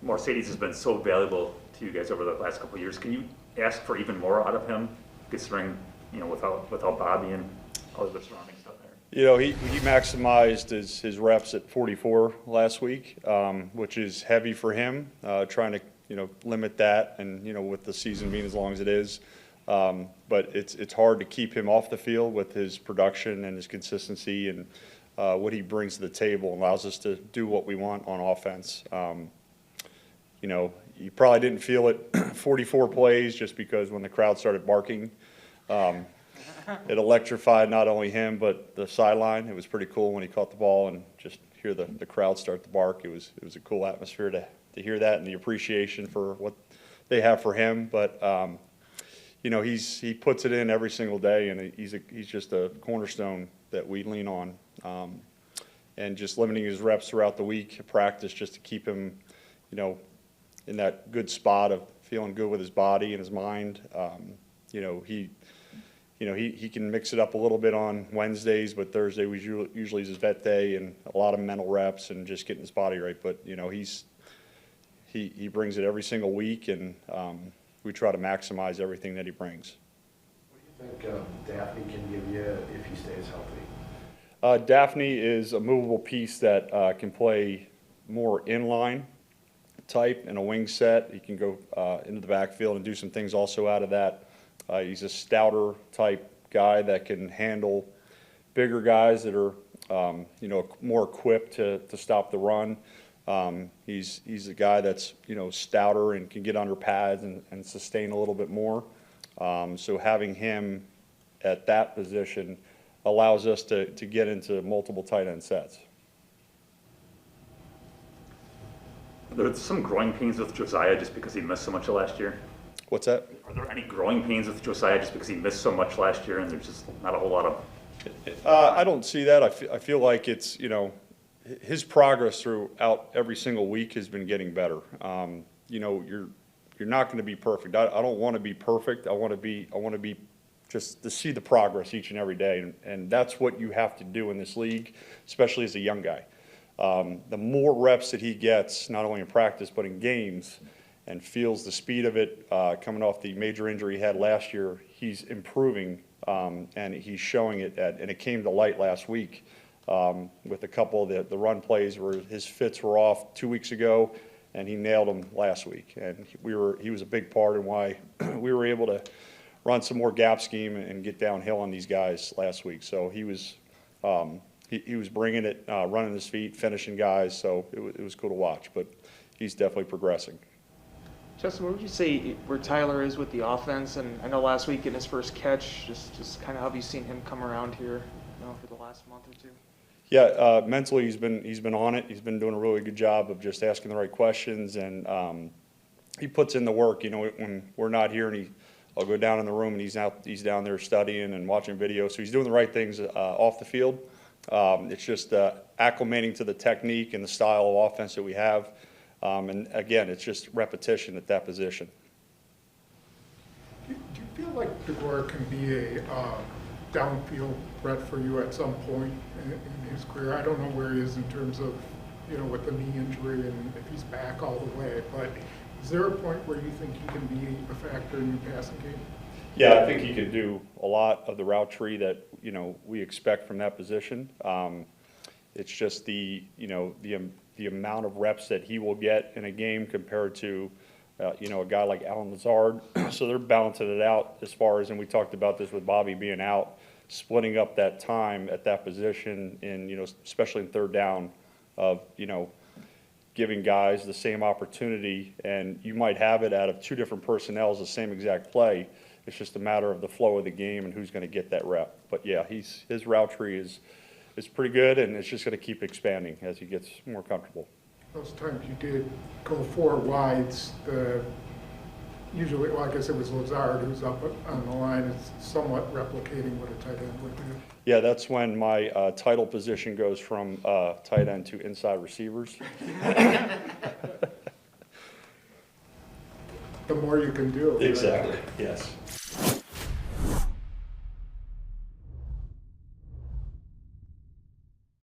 Marcedes has been so valuable to you guys over the last couple of years. Can you ask for even more out of him, considering, without Bobby and all the surrounding stuff there? He maximized his reps at 44 last week, which is heavy for him, trying to, limit that and, with the season being as long as it is. But it's hard to keep him off the field with his production and his consistency and what he brings to the table and allows us to do what we want on offense. You probably didn't feel it 44 plays just because when the crowd started barking, it electrified not only him but the sideline. It was pretty cool when he caught the ball and just hear the crowd start to bark. It was a cool atmosphere to hear that and the appreciation for what they have for him. But he puts it in every single day, and he's just a cornerstone that we lean on. And just limiting his reps throughout the week, practice, just to keep him, in that good spot of feeling good with his body and his mind. He can mix it up a little bit on Wednesdays, but Thursday was usually his vet day and a lot of mental reps and just getting his body right. But he brings it every single week, and we try to maximize everything that he brings. What do you think Daphne can give you if he stays healthy? Daphne is a movable piece that can play more inline type and a wing set. He can go into the backfield and do some things also out of that. He's a stouter type guy that can handle bigger guys that are more equipped to stop the run. He's a guy that's stouter and can get under pads and sustain a little bit more. So having him at that position allows us to get into multiple tight end sets. There's some growing pains with Josiah just because he missed so much last year. What's that? Are there any growing pains with Josiah just because he missed so much last year and there's just not a whole lot of... I don't see that. I feel like it's, his progress throughout every single week has been getting better. You're not going to be perfect. I don't want to be perfect. I want to be just to see the progress each and every day, and that's what you have to do in this league, especially as a young guy. The more reps that he gets, not only in practice but in games, and feels the speed of it coming off the major injury he had last year, he's improving, and he's showing it. And it came to light last week with a couple of the run plays where his fits were off 2 weeks ago, and he nailed them last week. And he was a big part in why we were able to run some more gap scheme and get downhill on these guys last week. So he was bringing it, running his feet, finishing guys. So it was cool to watch. But he's definitely progressing. Justin, where would you say where Tyler is with the offense? And I know last week in his first catch, just kind of how have you seen him come around here, for the last month or two? Yeah, mentally he's been on it. He's been doing a really good job of just asking the right questions, and he puts in the work. When we're not here, and I'll go down in the room and he's down there studying and watching videos. So he's doing the right things off the field. It's just acclimating to the technique and the style of offense that we have. And again, it's just repetition at that position. Do you feel like DeGore can be a downfield threat for you at some point in his career? I don't know where he is in terms of, with the knee injury and if he's back all the way, but is there a point where you think he can be a factor in your passing game? Yeah, I think he can do a lot of the route tree that, we expect from that position. It's just the amount of reps that he will get in a game compared to, a guy like Alan Lazard. So they're balancing it out as far as, and we talked about this with Bobby being out, splitting up that time at that position in, especially in third down of, giving guys the same opportunity. And you might have it out of two different personnels, the same exact play. It's just a matter of the flow of the game and who's going to get that rep. But yeah, his route tree is pretty good, and it's just going to keep expanding as he gets more comfortable. Those times you did go 4 wides, usually, well, I guess it was Lazard who's up on the line. It's somewhat replicating what a tight end would do. Yeah, that's when my title position goes from tight end to inside receivers. The more you can do. Exactly, yes.